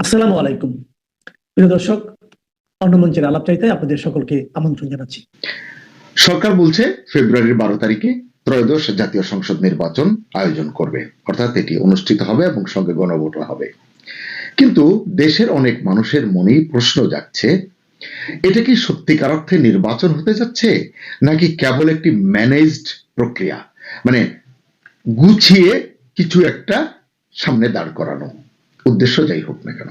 আসসালামু আলাইকুম প্রিয় দর্শক, অন্নমঞ্চের আলাপচারিতায় আপনাদের সকলকে আমন্ত্রণ জানাচ্ছি। সরকার বলছে ফেব্রুয়ারির 12 তারিখে ত্রয়োদশ জাতীয় সংসদ নির্বাচন আয়োজন করবে, অর্থাৎ এটি অনুষ্ঠিত হবে এবং সঙ্গে গণভোট হবে। কিন্তু দেশের অনেক মানুষের মনেই প্রশ্ন জাগছে, এটা কি সত্যিকার অর্থে নির্বাচন হতে যাচ্ছে নাকি কেবল একটি ম্যানেজড প্রক্রিয়া, মানে গুছিয়ে কিছু একটা সামনে দাঁড় করানো, উদ্দেশ্য যাই হোক না কেন।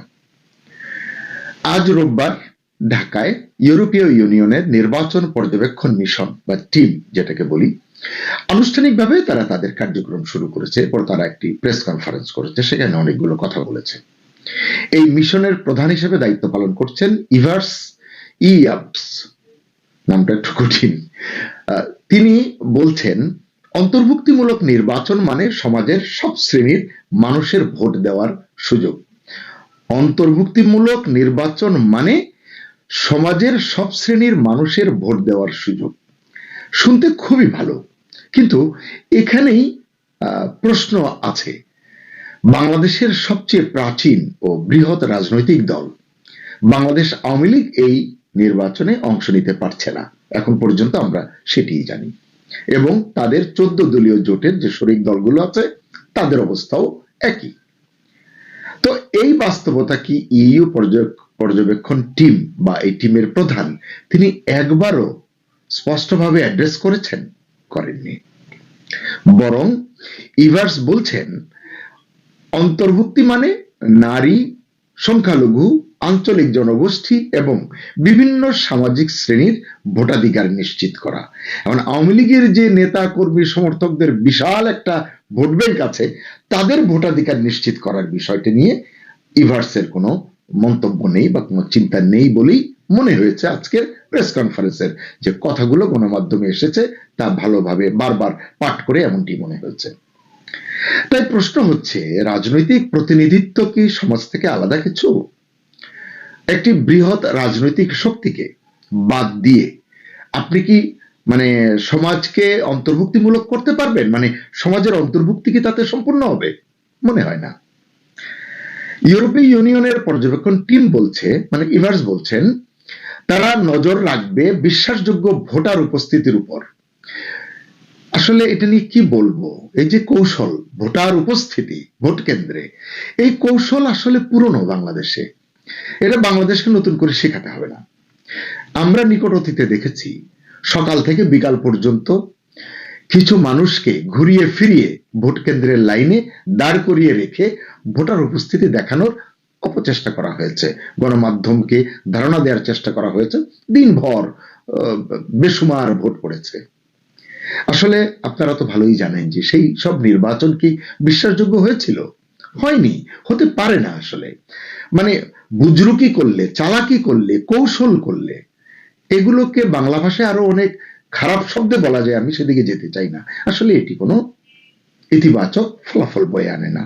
আজ রোববার ঢাকায় ইউরোপীয় ইউনিয়নের নির্বাচন পর্যবেক্ষণ মিশন বা টিম যেটাকে বলি, আনুষ্ঠানিকভাবে তারা তাদের কার্যক্রম শুরু করেছে। এরপর তারা একটি প্রেস কনফারেন্স করেছে, সেখানে অনেকগুলো কথা বলেছে। এই মিশনের প্রধান হিসেবে দায়িত্ব পালন করছেন ইভার্স ইয়াবস, নামটা একটু কঠিন। তিনি বলছেন, অন্তর্ভুক্তিমূলক নির্বাচন মানে সমাজের সব শ্রেণীর মানুষের ভোট দেওয়ার সুযোগ। অন্তর্ভুক্তিমূলক নির্বাচন মানে সমাজের সব শ্রেণীর মানুষের ভোট দেওয়ার সুযোগ। শুনতে খুবই ভালো, কিন্তু এখানেই প্রশ্ন আছে। বাংলাদেশের সবচেয়ে প্রাচীন ও বৃহৎ রাজনৈতিক দল বাংলাদেশ আওয়ামী লীগ এই নির্বাচনে অংশ নিতে পারছে না, এখন পর্যন্ত আমরা সেটিই জানি। এবং তাদের 14 দলীয় জোটের যে শরিক দলগুলো আছে তাদের অবস্থাও একই। তো এই বাস্তবতা কি ইইউ পর্যবেক্ষণ টিম বা এই টিমের প্রধান তিনি একবারও স্পষ্টভাবে অ্যাড্রেস করেছেন? করেননি। বরং ইভার্স বলছেন, অন্তর্ভুক্তি মানে নারী, সংখ্যালঘু, আঞ্চলিক জনগোষ্ঠী এবং বিভিন্ন সামাজিক শ্রেণীর ভোটাধিকার নিশ্চিত করা। এখন আওয়ামী লীগের যে নেতা কর্মী সমর্থকদের বিশাল একটা ভোট ব্যাংক আছে, তাদের ভোটাধিকার নিশ্চিত করার বিষয়টি নিয়ে ইভার্সের কোনো মন্তব্য নেই বা কোনো চিন্তা নেই বলেই মনে হয়েছে আজকের প্রেস কনফারেন্সের যে কথাগুলো গণমাধ্যমে এসেছে তা ভালোভাবে বারবার পাঠ করে এমনটি মনে হয়েছে। তাই প্রশ্ন হচ্ছে, রাজনৈতিক প্রতিনিধিত্ব কি সমাজ থেকে আলাদা কিছু? একটি বৃহৎ রাজনৈতিক শক্তিকে বাদ দিয়ে আপনি কি সমাজকে অন্তর্ভুক্তিমূলক করতে পারবেন? সমাজের অন্তর্ভুক্তি কি তাতে সম্পূর্ণ হবে? মনে হয় না। ইউরোপীয় ইউনিয়নের পর্যবেক্ষণ টিম বলছে, ইভার্স বলছেন, তারা নজর রাখবে বিশ্বাসযোগ্য ভোটার উপস্থিতির উপর। আসলে এটা নিয়ে কি বলবো, এই যে কৌশল ভোটার উপস্থিতি ভোট কেন্দ্রে, এই কৌশল আসলে পুরনো বাংলাদেশে, এটা বাংলাদেশকে নতুন করে শেখাতে হবে না। আমরা নিকট অতীতে দেখেছি সকাল থেকে বিকাল পর্যন্ত কিছু মানুষকে ঘুরিয়ে ফিরিয়ে ভোট কেন্দ্রের লাইনে দাঁড় করিয়ে রেখে ভোটার উপস্থিতি দেখানোর অপচেষ্টা করা হয়েছে, গণমাধ্যমকে ধারণা দেওয়ার চেষ্টা করা হয়েছে, দিনভর বেসুমার ভোট পড়েছে। আসলে আপনারা তো ভালোই জানেন যে সেই সব নির্বাচন কি বিশ্বাসযোগ্য হয়েছিল? হয়নি, হতে পারে না। আসলে বুজরুকি করলে, চালাকি করলে, কৌশল করলে, এগুলোকে বাংলা ভাষায় আরো অনেক খারাপ শব্দে বলা যায়, আমি সেদিকে যেতে চাই না। আসলে এটি কোনো ইতিবাচক ফলাফল বয়ে আনে না।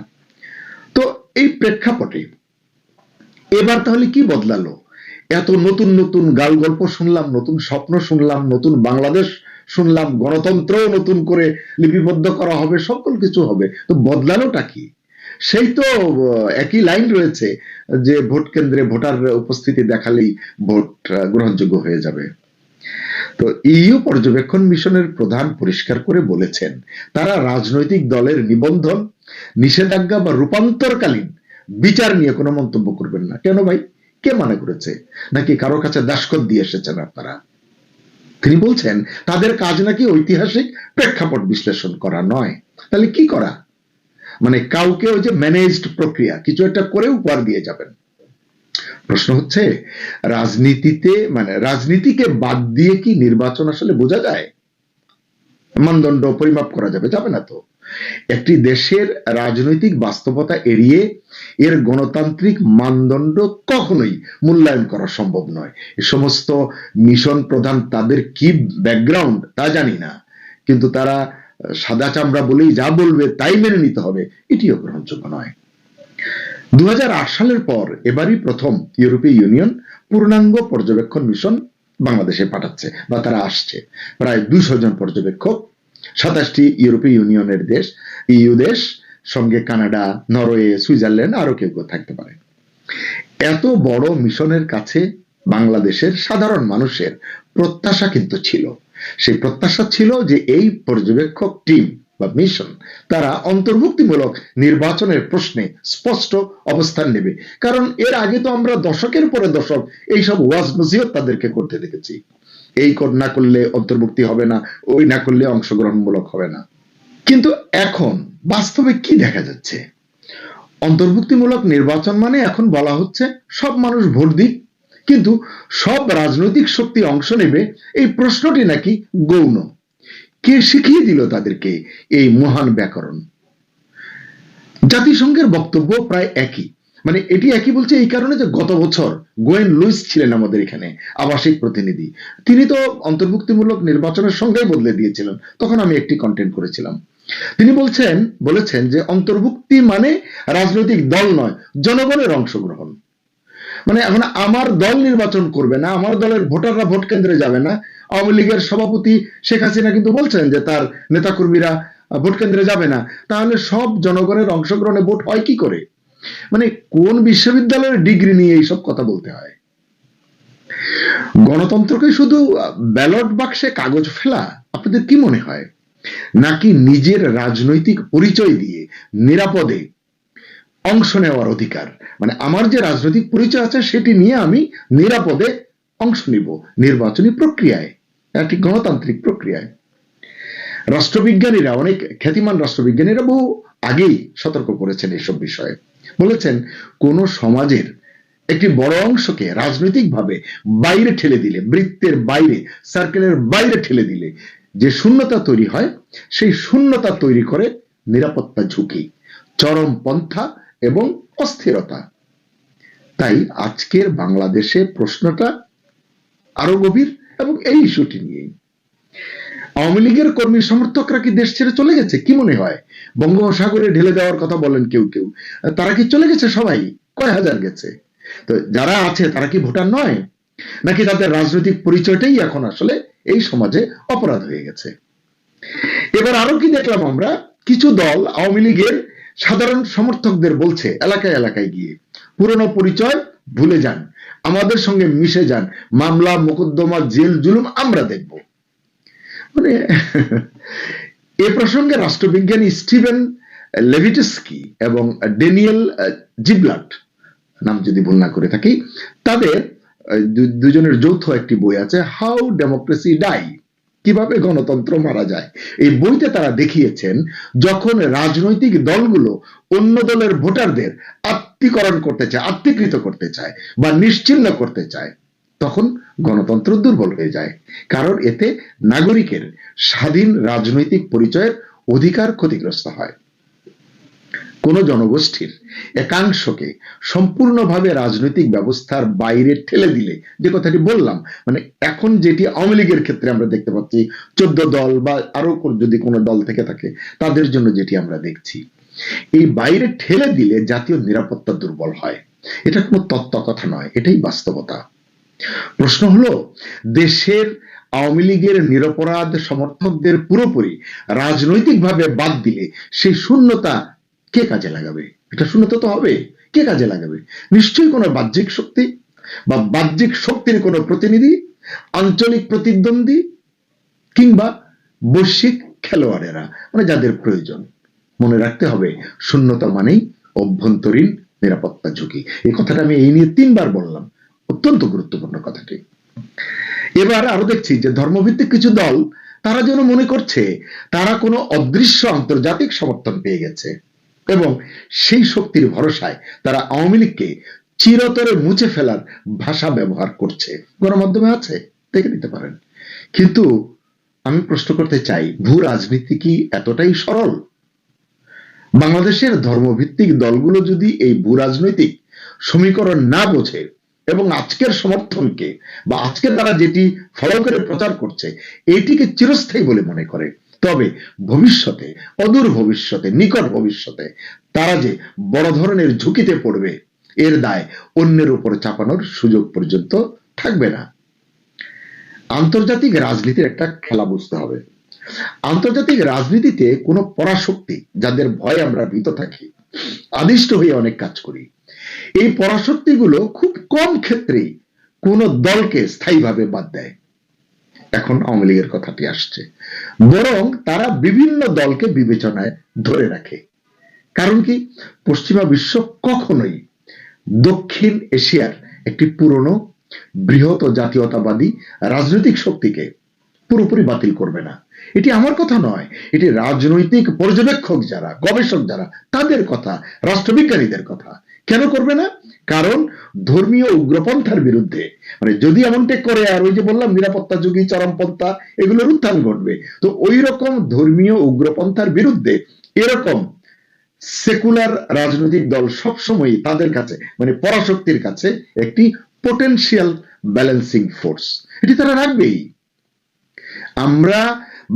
তো এই প্রেক্ষাপটে এবার তাহলে কি বদলালো? এত নতুন নতুন গাল গল্প শুনলাম, নতুন স্বপ্ন শুনলাম, নতুন বাংলাদেশ শুনলাম, গণতন্ত্র নতুন করে লিপিবদ্ধ করা হবে, সকল কিছু হবে, তো বদলানোটা কি? সেই তো একই লাইন রয়েছে যে ভোট কেন্দ্রে ভোটার উপস্থিতি দেখালেই ভোট গ্রহণযোগ্য হয়ে যাবে। তো ইইউ পর্যবেক্ষণ মিশনের প্রধান পরিষ্কার করে বলেছেন, তারা রাজনৈতিক দলের নিবন্ধন, নিষেধাজ্ঞা বা রূপান্তরকালীন বিচার নিয়ে কোনো মন্তব্য করবেন না। কেন ভাই, কে মানা করেছে? নাকি কারো কাছে দাসখত দিয়ে এসেছেন আপনারা? তিনি বলছেন তাদের কাজ নাকি ঐতিহাসিক প্রেক্ষাপট বিশ্লেষণ করা নয়। তাহলে কি করা? কাউকে ওই যে ম্যানেজড প্রক্রিয়া কিছু একটা করে উপহার দিয়ে যাবেন। প্রশ্ন হচ্ছে, রাজনীতিকে বাদ দিয়ে কি নির্বাচন আসলে বোঝা যায়? মানদণ্ড পরিমাপ করা যাবে? যাবে না তো। একটি দেশের রাজনৈতিক বাস্তবতা এড়িয়ে এর গণতান্ত্রিক মানদণ্ড কখনোই মূল্যায়ন করা সম্ভব নয়। এই সমস্ত মিশন প্রধান তাদের কি ব্যাকগ্রাউন্ড তা জানি না, কিন্তু তারা সাদা চামড়া বলেই যা বলবে তাই মেনে নিতে হবে, এটিও গ্রহণযোগ্য নয়। 2008 সালের পর এবারই প্রথম ইউরোপীয় ইউনিয়ন পূর্ণাঙ্গ পর্যবেক্ষণ মিশন বাংলাদেশে পাঠাচ্ছে বা তারা আসছে। প্রায় 200 জন পর্যবেক্ষক, 27টি ইউরোপীয় ইউনিয়নের দেশ, ইইউ দেশ, সঙ্গে কানাডা, নরওয়ে, সুইজারল্যান্ড, আরো কেউ থাকতে পারে। এত বড় মিশনের কাছে বাংলাদেশের সাধারণ মানুষের প্রত্যাশা কিন্তু ছিল। সেই প্রত্যাশা ছিল যে এই পর্যবেক্ষক টিম বা মিশন তারা অন্তর্ভুক্তিমূলক নির্বাচনের প্রশ্নে স্পষ্ট অবস্থান নেবে। কারণ এর আগে তো আমরা দশকের পরে দশক এইসব ওয়াজ নসিহত তাদেরকে করতে দেখেছি, এই না করলে অন্তর্ভুক্তি হবে না, ওই না করলে অংশগ্রহণমূলক হবে না। কিন্তু এখন বাস্তবে কি দেখা যাচ্ছে? অন্তর্ভুক্তিমূলক নির্বাচন মানে এখন বলা হচ্ছে সব মানুষ ভোট দিক, কিন্তু সব রাজনৈতিক শক্তি অংশ নেবে এই প্রশ্নটি নাকি গৌণ। কে শিখিয়ে দিল তাদেরকে এই মহান ব্যাকরণ? জাতিসংঘের বক্তব্য প্রায় একই, মানে এটি একই বলছে এই কারণে যে গত বছর গোয়েন লুইস ছিলেন আমাদের এখানে আবাসিক প্রতিনিধি, তিনি তো অন্তর্ভুক্তিমূলক নির্বাচনের সঙ্গেই বদলে দিয়েছিলেন, তখন আমি একটি কন্টেন্ট করেছিলাম। তিনি বলেছেন যে অন্তর্ভুক্তি মানে রাজনৈতিক দল নয়, জনগণের অংশগ্রহণ। মানে এখন আমার দল নির্বাচন করবে না, আমার দলের ভোটাররা ভোট কেন্দ্রে যাবে না। আওয়ামী লীগের সভাপতি শেখ হাসিনা কিন্তু বলছেন যে তার নেতাকর্মীরা ভোট কেন্দ্রে যাবে না, তাহলে সব জনগণের অংশগ্রহণে ভোট হয় কি করে? মানে কোন বিশ্ববিদ্যালয়ের ডিগ্রি নিয়ে এইসব কথা বলতে হয়? গণতন্ত্রকে শুধু ব্যালট বাক্সে কাগজ ফেলা আপনাদের কি মনে হয়, নাকি নিজের রাজনৈতিক পরিচয় দিয়ে নিরাপদে অংশ নেওয়ার অধিকার? মানে আমার যে রাজনৈতিক পরিচয় আছে সেটি নিয়ে আমি নিরাপদে অংশ নিব নির্বাচনী প্রক্রিয়ায়, একটি গণতান্ত্রিক প্রক্রিয়ায়। রাষ্ট্রবিজ্ঞানীরা, অনেক খ্যাতিমান রাষ্ট্রবিজ্ঞানীরা বহু আগেই সতর্ক করেছেন এসব বিষয়ে। বলেছেন কোন সমাজের একটি বড় অংশকে রাজনৈতিকভাবে বাইরে ঠেলে দিলে, বৃত্তের বাইরে, সার্কেলের বাইরে ঠেলে দিলে যে শূন্যতা তৈরি হয়, সেই শূন্যতা তৈরি করে নিরাপত্তা ঝুঁকি, চরমপন্থা এবং অস্থিরতা। তাই আজকের বাংলাদেশে প্রশ্নটা আরো গভীর এবং এই ইস্যুটি নিয়ে। আওয়ামী লীগের কর্মী সমর্থকরা কি দেশ ছেড়ে চলে গেছে? কি মনে হয়? বঙ্গোপসাগরে ঢেলে দেওয়ার কথা বলেন কেউ কেউ, তারা কি চলে গেছে? সবাই কয় হাজার গেছে? তো যারা আছে তারা কি ভোটার নয়, নাকি তাদের রাজনৈতিক পরিচয়টাই এখন আসলে এই সমাজে অপরাধ হয়ে গেছে? এবার আরো কি দেখলাম আমরা, কিছু দল আওয়ামী লীগের সাধারণ সমর্থকদের বলছে এলাকায় এলাকায় গিয়ে পুরনো পরিচয় ভুলে যান, আমাদের সঙ্গে মিশে যান, মামলা মোকদ্দমা জেল জুলুম আমরা দেখব। মানে এ প্রসঙ্গে রাষ্ট্রবিজ্ঞানী স্টিভেন লেভিটস্কি এবং ড্যানিয়েল জিবলাট, নাম যদি ভুল না করে থাকি, তাদের দুজনের যৌথ একটি বই আছে, হাউ ডেমোক্রেসি ডাই, কিভাবে গণতন্ত্র মারা যায়। এই বইতে তারা দেখিয়েছেন যখন রাজনৈতিক দলগুলো অন্য দলের ভোটারদের আত্মীকরণ করতে চায়, আত্মীকৃত করতে চায় বা নিশ্চিহ্ন করতে চায়, তখন গণতন্ত্র দুর্বল হয়ে যায়। কারণ এতে নাগরিকের স্বাধীন রাজনৈতিক পরিচয়ের অধিকার ক্ষতিগ্রস্ত হয়। কোন জনগোষ্ঠীর একাংশকে সম্পূর্ণভাবে রাজনৈতিক ব্যবস্থার বাইরে ঠেলে দিলে, যে কথাটি বললাম, মানে এখন যেটি আওয়ামী লীগের ক্ষেত্রে আমরা দেখতে পাচ্ছি, 14 দল বা আরো যদি কোনো দল থেকে থাকে তাদের জন্য যেটি আমরা দেখছি, এই বাইরে ঠেলে দিলে জাতীয় নিরাপত্তা দুর্বল হয়। এটা কোনো তত্ত্ব কথা নয়, এটাই বাস্তবতা। প্রশ্ন হলো, দেশের আওয়ামী লীগের নিরপরাধ সমর্থকদের পুরোপুরি রাজনৈতিকভাবে বাদ দিলে সেই শূন্যতা কে কাজে লাগাবে? এটা শূন্যতা তো হবে, কে কাজে লাগাবে? নিশ্চয়ই কোনো বাহ্যিক শক্তি বা বাহ্যিক শক্তির কোনো প্রতিনিধি, আঞ্চলিক প্রতিদ্বন্দ্বী কিংবা বৈশ্বিক খেলোয়াড়েরা, মানে যাদের প্রয়োজন। মনে রাখতে হবে শূন্যতা মানেই অভ্যন্তরীণ নিরাপত্তা ঝুঁকি। এই কথাটা আমি এই নিয়ে 3 বার বললাম, অত্যন্ত গুরুত্বপূর্ণ কথাটি। এবার আরো দেখছি যে ধর্মভিত্তিক কিছু দল তারা যেন মনে করছে তারা কোনো অদৃশ্য আন্তর্জাতিক সমর্থন পেয়ে গেছে এবং সেই শক্তির ভরসায় তারা আওয়ামী লীগকে চিরতরে মুছে ফেলার ভাষা ব্যবহার করছে। গণমাধ্যমে আছে, দেখে নিতে পারেন। কিন্তু আমি প্রশ্ন করতে চাই, ভূ রাজনীতি কি এতটাই সরল? বাংলাদেশের ধর্মভিত্তিক দলগুলো যদি এই ভূ রাজনৈতিক সমীকরণ না বোঝে এবং আজকের সমর্থনকে বা আজকে তারা যেটি ফলো করে প্রচার করছে এটিকে চিরস্থায়ী বলে মনে করে, তবে ভবিষ্যতে, অদূর ভবিষ্যতে, নিকট ভবিষ্যতে তারা যে বড় ধরনের ঝুঁকিতে পড়বে এর দায় অন্যের উপর চাপানোর সুযোগ পর্যন্ত থাকবে না। আন্তর্জাতিক রাজনীতির একটা খেলা বুঝতে হবে। আন্তর্জাতিক রাজনীতিতে কোনো পরাশক্তি, যাদের ভয়ে আমরা ভীত থাকি, আদিষ্ট হয়ে অনেক কাজ করি, এই পরাশক্তিগুলো খুব কম ক্ষেত্রেই কোন দলকে স্থায়ীভাবে বাদ দেয়। এখন আওয়ামী লীগের কথাটি আসছে, বরং তারা বিভিন্ন দলকে বিবেচনায় ধরে রাখে। কারণ কি, পশ্চিমা বিশ্ব কখনোই দক্ষিণ এশিয়ার একটি পুরনো বৃহৎ ও জাতীয়তাবাদী রাজনৈতিক শক্তিকে পুরোপুরি বাতিল করবে না। এটি আমার কথা নয়, এটি রাজনৈতিক পর্যবেক্ষক যারা, গবেষক যারা, তাদের কথা, রাষ্ট্রবিজ্ঞানীদের কথা। কেন করবে না? কারণ ধর্মীয় উগ্রপন্থার বিরুদ্ধে, মানে যদি এমনটা করে, আর ওই যে বললাম নিরাপত্তা যুগী চরমপন্থা, এগুলোর উত্থান ঘটবে। তো ওই রকম ধর্মীয় উগ্রপন্থার বিরুদ্ধে এরকম সেকুলার রাজনৈতিক দল সবসময় তাদের কাছে, মানে পরাশক্তির কাছে একটি পোটেনশিয়াল ব্যালেন্সিং ফোর্স, এটি তারা রাখবেই। আমরা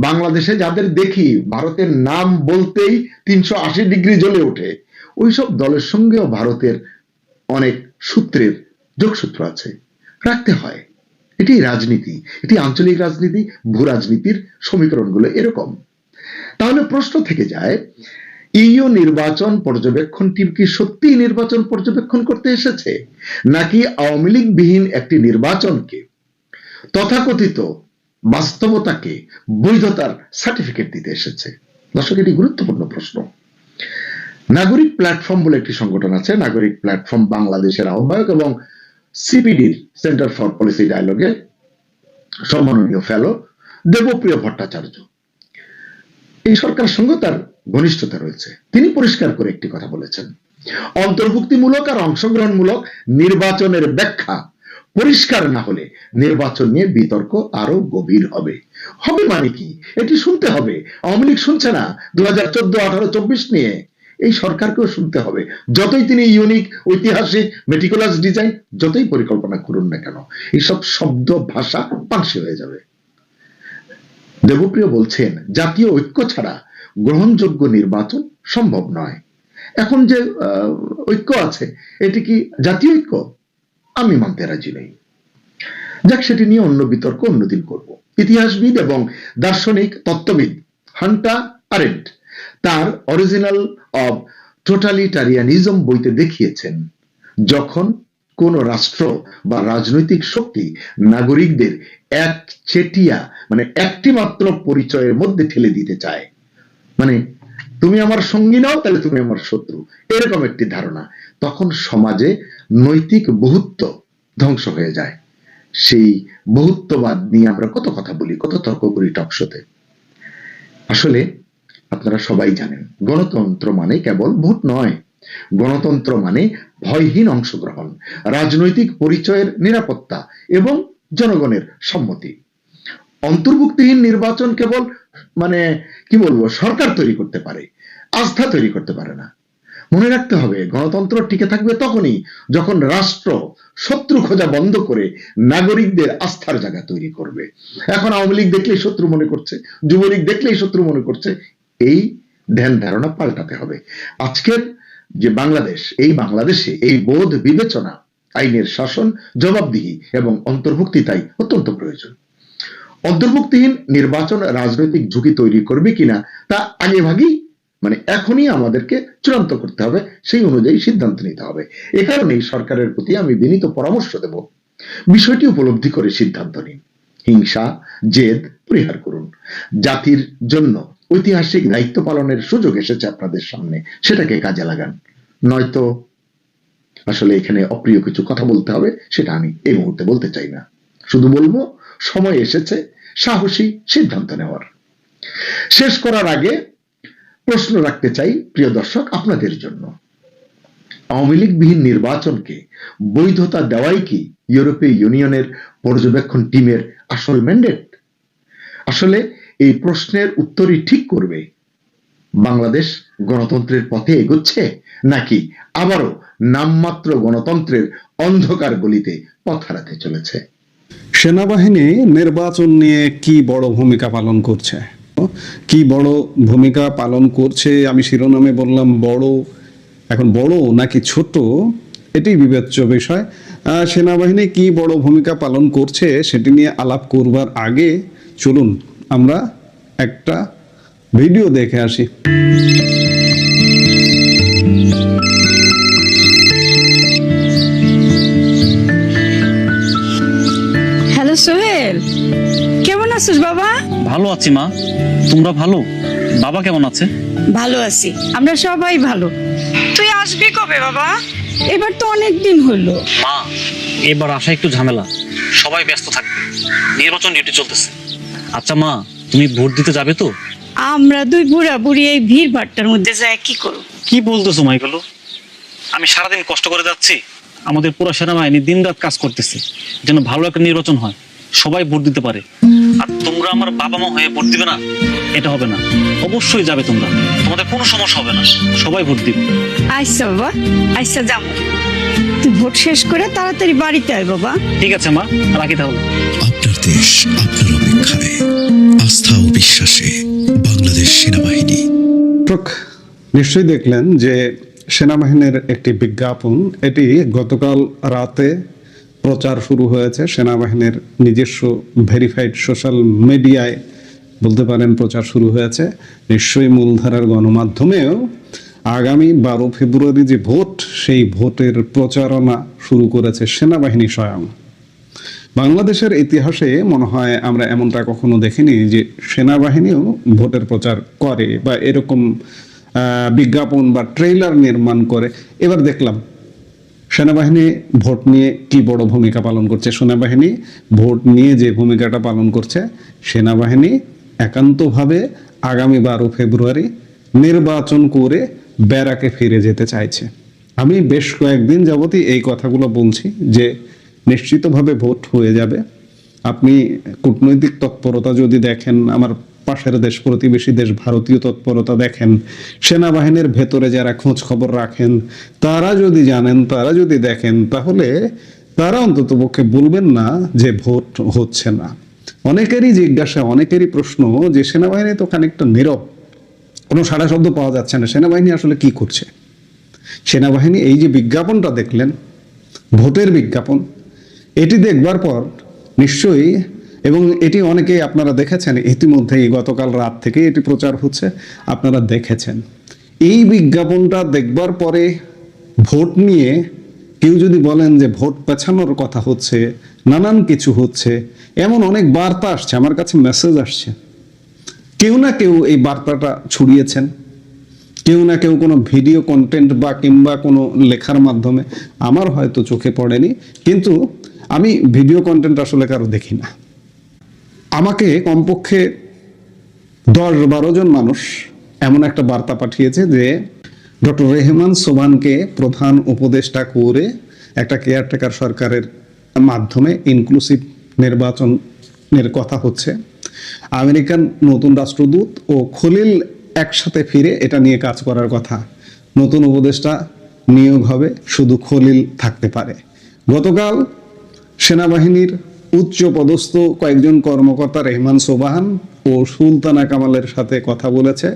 বাংলাদেশে যাদের দেখি ভারতের নাম বলতেই 380 ডিগ্রি জ্বলে ওঠে, ওইসব দলের সঙ্গেও ভারতের অনেক সূত্রের যোগসূত্র আছে, রাখতে হয়। এটি রাজনীতি, এটি আঞ্চলিক রাজনীতি, ভূ রাজনীতির সমীকরণগুলো এরকম। তাহলে প্রশ্ন থেকে যায়, ইইউ নির্বাচন পর্যবেক্ষণ টিম কি সত্যি নির্বাচন পর্যবেক্ষণ করতে এসেছে, নাকি আওয়ামী লীগ বিহীন একটি নির্বাচনকে, তথাকথিত বাস্তবতাকে বৈধতার সার্টিফিকেট দিতে এসেছে? দর্শক, এটি গুরুত্বপূর্ণ প্রশ্ন। নাগরিক প্ল্যাটফর্ম বলে একটি সংগঠন আছে, নাগরিক প্ল্যাটফর্ম বাংলাদেশের আহ্বায়ক এবং সিপিডির সেন্টার ফর পলিসি ডায়ালগের সম্মাননীয় ফেলো দেবপ্রিয় ভট্টাচার্য, এই সরকারের সঙ্গে তার ঘনিষ্ঠতা রয়েছে। তিনি পরিষ্কার করে একটি কথা বলেছেন, অন্তর্ভুক্তিমূলক আর অংশগ্রহণমূলক নির্বাচনের ব্যাখ্যা পরিষ্কার না হলে নির্বাচন নিয়ে বিতর্ক আরো গভীর হবে। হবে মানে কি? এটি শুনতে হবে। আওয়ামী লীগ শুনছে না 2014, 18, 24 নিয়ে, এই সরকারকেও শুনতে হবে। যতই তিনি ইউনিক, ঐতিহাসিক, মেটিকুলাস ডিজাইন যতই পরিকল্পনা করুন না কেন, এইসব শব্দ ভাষা পাংশি হয়ে যাবে। দেবপ্রিয় বলছেন, জাতীয় ঐক্য ছাড়া গ্রহণযোগ্য নির্বাচন সম্ভব নয়। এখন যে ঐক্য আছে, এটি কি জাতীয় ঐক্য? আমি মানতে রাজি নই। যাক, সেটি নিয়ে অন্য বিতর্ক অন্যদিন করব। ইতিহাসবিদ এবং দার্শনিক তত্ত্ববিদ হান্টা আরেন্ট তার অরিজিনাল অব টোটালিটারিয়ানিজম বইতে দেখিয়েছেন, যখন কোন রাষ্ট্র বা রাজনৈতিক শক্তি নাগরিকদের একচেটিয়া, মানে একটি মাত্র পরিচয়ের মধ্যে ঠেলে দিতে চায়, মানে তুমি আমার সঙ্গী নাও তাহলে তুমি আমার শত্রু, এরকম একটি ধারণা, তখন সমাজে নৈতিক বহুত্ব ধ্বংস হয়ে যায়। সেই বহুত্ববাদ নিয়ে আমরা কত কথা বলি, কত তর্ক করি টকশোতে। আসলে আপনারা সবাই জানেন, গণতন্ত্র মানে কেবল ভোট নয়। গণতন্ত্র মানে ভয়হীন অংশগ্রহণ, রাজনৈতিক পরিচয়ের নিরাপত্তা এবং জনগণের সম্মতি। অন্তর্ভুক্তিহীন নির্বাচন কেবল, মানে কি বলবো, সরকার তৈরি করতে পারে, আস্থা তৈরি করতে পারে না। মনে রাখতে হবে, গণতন্ত্র টিকে থাকবে তখনই যখন রাষ্ট্র শত্রু খোঁজা বন্ধ করে নাগরিকদের আস্থার জায়গা তৈরি করবে। এখন আওয়ামী লীগ দেখলেই শত্রু মনে করছে, যুবলীগ দেখলেই শত্রু মনে করছে, এই ধ্যান ধারণা পাল্টাতে হবে। আজকের যে বাংলাদেশ, এই বাংলাদেশে এই বোধ বিবেচনা, আইনের শাসন, জবাবদিহি এবং অন্তর্ভুক্তি তাই অত্যন্ত প্রয়োজন। অন্তর্ভুক্তিহীন নির্বাচন রাজনৈতিক ঝুঁকি তৈরি করবে কিনা তা আগে ভাগেই, মানে এখনই আমাদেরকে চূড়ান্ত করতে হবে, সেই অনুযায়ী সিদ্ধান্ত নিতে হবে। এ কারণেই সরকারের প্রতি আমি বিনীত পরামর্শ দেব, বিষয়টি উপলব্ধি করে সিদ্ধান্ত নিন। হিংসা, জেদ পরিহার করুন। জাতির জন্য ঐতিহাসিক দায়িত্ব পালনের সুযোগ এসেছে আপনাদের সামনে, সেটাকে কাজে লাগান। নয়তো আসলে এখানে অপ্রিয় কিছু কথা বলতে হবে, সেটা আমি এই মুহূর্তে বলতে চাই না। শুধু বলবো, সময় এসেছে সাহসী সিদ্ধান্ত নেওয়ার। শেষ করার আগে প্রশ্ন রাখতে চাই প্রিয় দর্শক আপনাদের জন্য, আওয়ামী লীগ বিহীন নির্বাচনকে বৈধতা দেওয়াই কি ইউরোপীয় ইউনিয়নের পর্যবেক্ষণ টিমের আসল ম্যান্ডেট? আসলে এই প্রশ্নের উত্তরই ঠিক করবে বাংলাদেশ গণতন্ত্রের পথে এগোচ্ছে নাকি আবারও নামমাত্র গণতন্ত্রের অন্ধকার গলিতে পথ হারাতে চলেছে। সেনাবাহিনী নির্বাচন নিয়ে কি বড় ভূমিকা পালন করছে, কি বড় ভূমিকা পালন করছে, আমি শিরোনামে বললাম বড়, এখন বড় নাকি ছোট এটি বিবেচ্য বিষয়। সেনাবাহিনী কি বড় ভূমিকা পালন করছে সেটি নিয়ে আলাপ করবার আগে চলুন আমরা একটা ভিডিও দেখে আসি। সোহেল, কেমন আছিস বাবা? ভালো আছি মা, তোমরা ভালো? বাবা কেমন আছে? ভালো আছি, আমরা সবাই ভালো। তুই আসবি কবে বাবা? এবার তো অনেক দিন হলো। মা, এবার আসা একটু ঝামেলা, সবাই ব্যস্ত থাকবে, নির্বাচন ডিউটি চলতেছে। আচ্ছা মা, তুমি ভোট দিতে যাবে তো? আমরা দুই বুড়া বুড়ি এই ভিড় ভাট্টার মধ্যে যায় কি করব? কি বলতেছো মা এগুলো? আমি সারাদিন কষ্ট করে যাচ্ছি, আমাদের পুরো সেনাবাহিনী দিন রাত কাজ করতেছে যেন ভালো একটা নির্বাচন হয়, সবাই ভোট দিতে পারে। আর তোমরা আমার বাবা মা হয়ে ভোট দিবে না, এটা হবে না। অবশ্যই যাবে তোমরা, তোমাদের কোনো সমস্যা হবে না, সবাই ভোট দিবে। আচ্ছা বাবা, আচ্ছা যাবো। তুই ভোট শেষ করে তাড়াতাড়ি বাড়িতে আয় বাবা। ঠিক আছে মা, রাখি তাহলে। আপনার দেশ আপনার অপেক্ষায়, আস্থা ও বিশ্বাসে বাংলাদেশ সেনাবাহিনী। নিশ্চয়ই দেখলেন যে সেনাবাহিনীর একটি বিজ্ঞাপন, এটি গতকাল রাতে প্রচার শুরু হয়েছে। সেনাবাহিনীর নিজস্ব ভেরিফাইড সোশ্যাল মিডিয়ায় বলতে পারেন প্রচার শুরু হয়েছে। নিশ্চয়ই মূলধারার গণমাধ্যমেও আগামী 12 ফেব্রুয়ারি যে ভোট, সেই ভোটের প্রচারণা শুরু করেছে সেনাবাহিনী স্বয়ং। বাংলাদেশের ইতিহাসে মনে হয় আমরা এমনটা কখনো দেখিনি যে সেনাবাহিনীও ভোটের প্রচার করে বা এরকম বিজ্ঞাপন বা ট্রেইলার নির্মাণ করে। এবার দেখলাম সেনাবাহিনী ভোট নিয়ে কি বড় ভূমিকা পালন করছে। সেনাবাহিনী ভোট নিয়ে যে ভূমিকাটা পালন করছে, সেনাবাহিনী একান্তভাবে আগামী 12 ফেব্রুয়ারি নির্বাচন করে ব্যারাকে ফিরে যেতে চাইছে। আমি বেশ কয়েকদিন যাবতই এই কথাগুলো বলছি যে নিশ্চিতভাবে ভোট হয়ে যাবে। আপনি কূটনৈতিক তৎপরতা যদি দেখেন, আমার পাশের দেশ প্রতিবেশী দেশ ভারতীয় তৎপরতা দেখেন, সেনাবাহিনীর ভেতরে যারা খোঁজ খবর রাখেন তারা যদি জানেন, তারা যদি দেখেন, তাহলে তারা অন্তত পক্ষে বলবেন না যে ভোট হচ্ছে না। অনেকেরই জিজ্ঞাসা, অনেকেরই প্রশ্ন যে সেনাবাহিনী তো খানিকটা নীরব, কোনো সাড়া শব্দ পাওয়া যাচ্ছে না, সেনাবাহিনী আসলে কি করছে? সেনাবাহিনী এই যে বিজ্ঞাপনটা দেখলেন, ভোটের বিজ্ঞাপন, এটি দেখবার পর নিশ্চয়ই, এবং এটি অনেকেই আপনারা দেখেছেন ইতিমধ্যেই, গতকাল রাত থেকে এটি প্রচার হচ্ছে, আপনারা দেখেছেন। এই বিজ্ঞাপনটা দেখবার পরে ভোট নিয়ে কেউ যদি বলেন যে ভোট পেছানোর কথা হচ্ছে, নানান কিছু হচ্ছে, এমন অনেক বার্তা আসছে, আমার কাছে মেসেজ আসছে। কেউ না কেউ এই বার্তাটা ছড়িয়েছেন, কেউ না কেউ কোনো ভিডিও কন্টেন্ট বা কিংবা কোনো লেখার মাধ্যমে, আমার হয়তো চোখে পড়েনি, কিন্তু আমি ভিডিও কন্টেন্ট আসলে কারো দেখি না। আমাকে কমপক্ষে 10-12 জন মানুষ এমন একটা বার্তা পাঠিয়েছে যে ডক্টর রেহমান সোবহানকে প্রধান উপদেষ্টা করে একটা কেয়ারটেকার সরকারের মাধ্যমে ইনক্লুসিভ নির্বাচনের কথা হচ্ছে। আমেরিকান নতুন রাষ্ট্রদূত ও খলিল একসাথে ফিরে এটা নিয়ে কাজ করার কথা। নতুন উপদেষ্টা নিয়োগ হবে, শুধু খলিল থাকতে পারে। গতকাল সেনাবাহিনীর উচ্চ পদস্থ কয়েকজন কর্মকর্তা রেহমান সোবহান ও সুলতানা কামালের সাথে কথা বলেছে।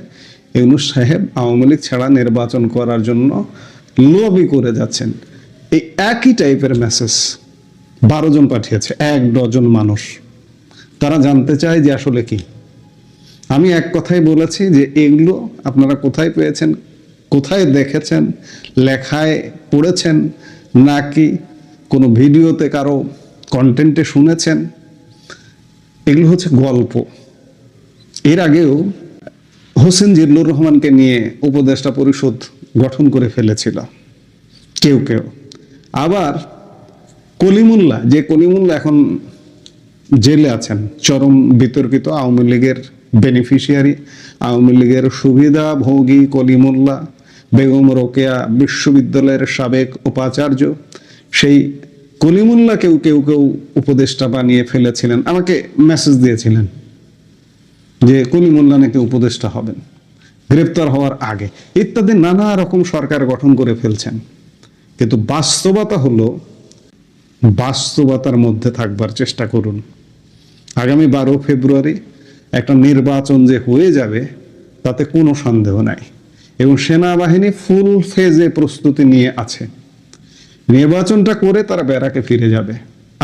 ইউনূস সাহেব আওয়ামী লীগ ছাড়া নির্বাচন করার জন্য লবি করে যাচ্ছেন। এই একই টাইপের মেসেজ 12 জন পাঠিয়েছে, 1 ডজন মানুষ। তারা জানতে চায় যে আসলে কি। আমি এক কথাই বলেছি যে এগুলো আপনারা কোথায় পেয়েছেন, কোথায় দেখেছেন, লেখায় পড়েছেন, নাকি কোনো ভিডিওতে কারো কন্টেন্টে শুনেছেন? এগুলো হচ্ছে গল্প। এর আগেও হোসেন জিল্লুর রহমানকে নিয়ে উপদেষ্টা পরিষদ গঠন করে ফেলেছিল কেউ কেউ। আবার কলিমুল্লাহ, যে কলিমুল্লাহ এখন জেলে আছেন, চরম বিতর্কিত আওয়ামী লীগের বেনিফিশিয়ারি, আওয়ামী লীগের সুবিধাভোগী কলিমুল্লাহ, বেগম রোকেয়া বিশ্ববিদ্যালয়ের সাবেক উপাচার্য, সেই কলিমুল্লাহকেও কেউ কেউ উপদেষ্টা বানিয়ে ফেলেছিলেন। আমাকে মেসেজ দিয়েছিলেন যে কলিমুল্লাহ নাকি উপদেষ্টা হবেন গ্রেপ্তার হওয়ার আগে, ইত্যাদি নানা রকম সরকার গঠন করে ফেলছেন। কিন্তু বাস্তবতা হলো, বাস্তবতার মধ্যে থাকবার চেষ্টা করুন। আগামী 12 ফেব্রুয়ারি একটা নির্বাচন যে হয়ে যাবে তাতে কোনো সন্দেহ নাই, এবং সেনাবাহিনী ফুল ফেজে প্রস্তুতি নিয়ে আছে। নির্বাচনটা করে তারা ব্যারাকে ফিরে যাবে।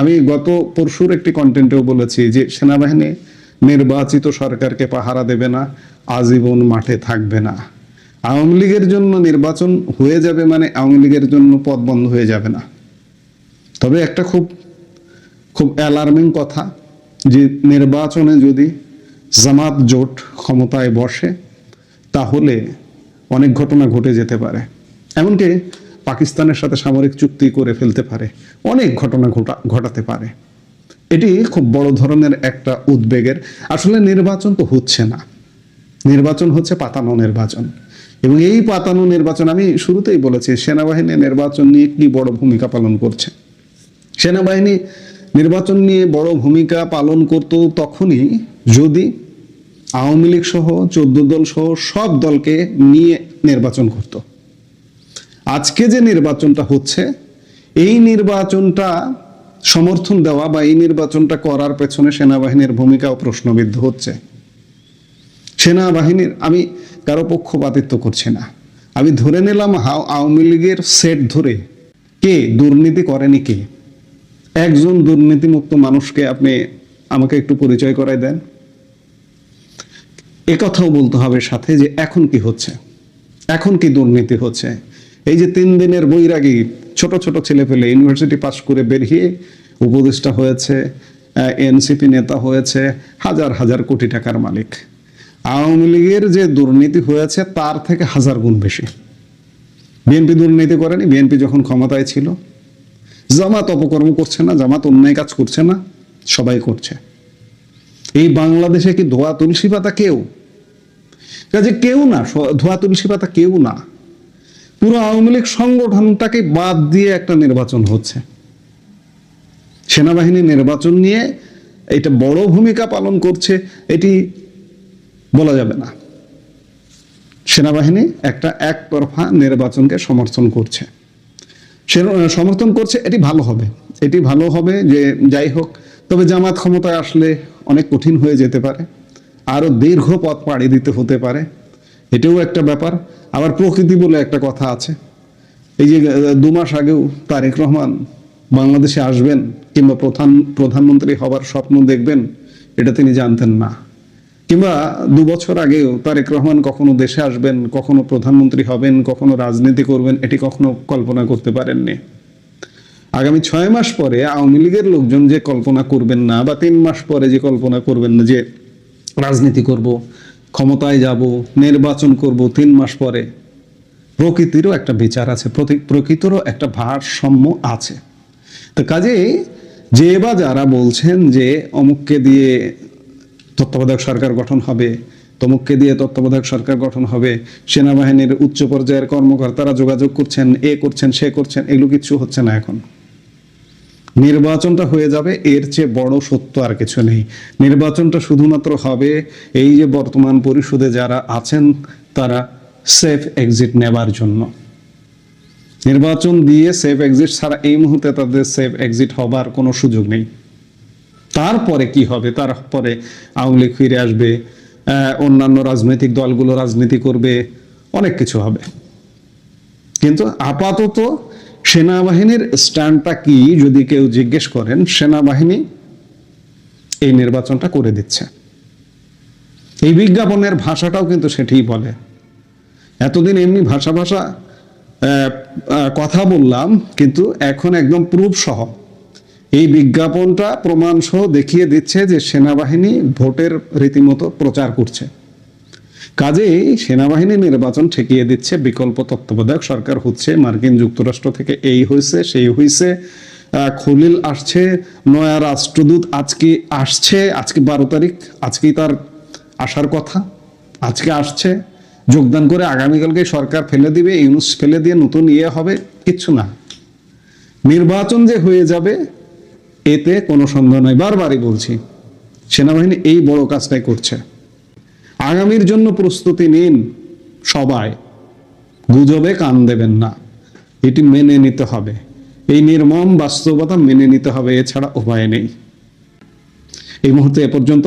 আমি গত পরশুর একটি কন্টেন্টেও বলেছি যে সেনাবাহিনী নির্বাচিত সরকারকে পাহারা দেবে না, আজীবন মাঠে থাকবে না। আওয়ামী লীগের জন্য নির্বাচন হয়ে যাবে মানে আওয়ামী লীগের জন্য পথ বন্ধ হয়ে যাবে না। তবে একটা খুব অ্যালার্মিং কথা যে নির্বাচনে যদি জামাত জোট ক্ষমতায় বসে তাহলে অনেক ঘটনা ঘটে যেতে পারে, এমনকি পাকিস্তানের সাথে সামরিক চুক্তি করে ফেলতে পারে, অনেক ঘটনা ঘটাতে পারে। এটি খুব বড় ধরনের একটা উদ্বেগের। আসলে নির্বাচন তো হচ্ছে না, নির্বাচন হচ্ছে পাতানো নির্বাচন, এবং এই পাতানো নির্বাচন আমি শুরুতেই বলেছি সেনাবাহিনী নির্বাচন নিয়ে কি বড় ভূমিকা পালন করছে। সেনাবাহিনী নির্বাচন নিয়ে বড় ভূমিকা পালন করত তখনই যদি আওয়ামী লীগ সহ 14 দল সহ সব দলকে নিয়ে নির্বাচন করত। আজকে যে নির্বাচনটা হচ্ছে এই নির্বাচনটা সমর্থন দেওয়া বা এই নির্বাচনটা করার পেছনে সেনাবাহিনীর ভূমিকাও প্রশ্নবিদ্ধ হচ্ছে। সেনাবাহিনীর, আমি কারো পক্ষপাতিত্ব করছি না, আমি ধরে নিলাম আওয়ামী লীগের সেট ধরে কে দুর্নীতি করেনি, কে একজন দুর্নীতিমুক্ত মানুষকে আপনি আমাকে একটু পরিচয় করায় দেন। একথাও বলতে হবে সাথে যে এখন কি হচ্ছে, এখন কি দুর্নীতি হচ্ছে। এই যে 3 দিনের বৈরাগী ছোট ছোট ছেলে পেলে ইউনিভার্সিটি পাশ করে বেরিয়ে উপদেষ্টা হয়েছে, এনসিপি নেতা হয়েছে, হাজার হাজার কোটি টাকার মালিক। আওয়ামী লীগের যে দুর্নীতি হয়েছে তার থেকে 1000 গুণ বেশি। বিএনপি দুর্নীতি করেনি, বিএনপি যখন ক্ষমতায় ছিল। জামাত অপকর্ম করছে না, জামাত অন্যায় কাজ করছে না, সবাই করছে। এই বাংলাদেশে কি ধোয়া তুলসী পাতা কেউ? কাজে কেউ না, ধোয়া তুলসী পাতা কেউ না। পুরো আওয়ামী লীগ সংগঠনটাকে বাদ দিয়ে একটা নির্বাচন হচ্ছে। সেনাবাহিনী নির্বাচন নিয়ে এটা বড় ভূমিকা পালন করছে এটি বলা যাবে না। সেনাবাহিনী একটা একতরফা নির্বাচনকে সমর্থন করছে, সমর্থন করছে। এটি ভালো হবে, এটি ভালো হবে যে যাই হোক। তবে জামাত ক্ষমতায় আসলে অনেক কঠিন হয়ে যেতে পারে, আরো দীর্ঘ পথ পাড়ি দিতে হতে পারে, এটাও একটা ব্যাপার। আবার প্রকৃতি বলে একটা কথা আছে। এই যে 2 মাস আগেও তারেক রহমান বাংলাদেশে আসবেন কিংবা প্রধানমন্ত্রী হবার স্বপ্ন দেখবেন, এটা তিনি জানতেন না। কিংবা 2 বছর আগেও তারেক রহমান কখনো দেশে আসবেন, কখনো প্রধানমন্ত্রী হবেন, কখনো রাজনীতি করবেন, এটি কখনো কল্পনা করতে পারেননি। আগামী 6 মাস পরে আওয়ামী লীগের লোকজন যে কল্পনা করবেন না, বা 3 মাস পরে যে কল্পনা করবেন না যে রাজনীতি করব, ক্ষমতায় যাব, নির্বাচন করব, 3 মাস পরে প্রকৃতিরও একটা বিচার আছে, প্রকৃতিরও একটা ভারসাম্য আছে। তো কাজেই যে বা যারা বলছেন যে অমুককে দিয়ে তত্ত্বাবধায়ক সরকার গঠন হবে, তমুককে দিয়ে তত্ত্বাবধায়ক সরকার গঠন হবে, সেনাবাহিনীর উচ্চ পর্যায়ের কর্মকর্তারা যোগাযোগ করছেন, এ করছেন, সে করছেন, এগুলো কিচ্ছু হচ্ছে না। এখন নির্বাচনটা হয়ে যাবে, এর চেয়ে বড় সত্য আর কিছু নেই। নির্বাচনটা শুধুমাত্র হবে এই যে বর্তমান পরিষদে যারা আছেন তারা সেফ এক্সিট নেবার জন্য। নির্বাচন দিয়ে সেফ এক্সিট ছাড়া এই মুহূর্তে তাদের সেফ এক্সিট হবার কোনো সুযোগ নেই। তারপরে কি হবে? তারপরে আওয়ামী লীগ ফিরে আসবে, অন্যান্য রাজনৈতিক দলগুলো রাজনীতি করবে, অনেক কিছু হবে। কিন্তু আপাতত সেনাবাহিনীর স্ট্যান্ডটা কি যদি কেউ জিজ্ঞেস করেন, সেনাবাহিনী এই নির্বাচনটা করে দিচ্ছে। এই বিজ্ঞাপনের ভাষাটাও কিন্তু সেটাই বলে। এতদিন এমনি ভাষা কথা বললাম, কিন্তু এখন একদম প্রুফ সহ এই বিজ্ঞাপনটা প্রমাণ সহ দেখিয়ে দিচ্ছে যে সেনাবাহিনী ভোটের রীতিমতো প্রচার করছে। কাজেই সেনাবাহিনী নির্বাচন ঠেকিয়ে দিচ্ছে, বিকল্প তত্ত্বাবধায়ক সরকার হচ্ছে, মার্কিন যুক্তরাষ্ট্র থেকে এই হয়েছে সেই হয়েছে, খলিল আসছে, নয়া রাষ্ট্রদূত আজকে আসছে, আজকে 12 তারিখ, আজকেই তার আসার কথা, আজকে আসছে, যোগদান করে আগামীকালকে সরকার ফেলে দিবে, ইউনুস ফেলে দিয়ে নতুন হবে, কিচ্ছু না। নির্বাচন যে হয়ে যাবে এতে কোনো সন্দেহ নয়। বারবারই বলছি, সেনাবাহিনী এই বড় কাজটাই করছে। আগামীর জন্য প্রস্তুতি নিন সবাই, গুজবে কান দেবেন না, এটি মেনে নিতে হবে। এই নির্মম বাস্তবতা মেনে নিতে হবে, এছাড়া উপায় নেই। এই মুহূর্তে এ পর্যন্ত।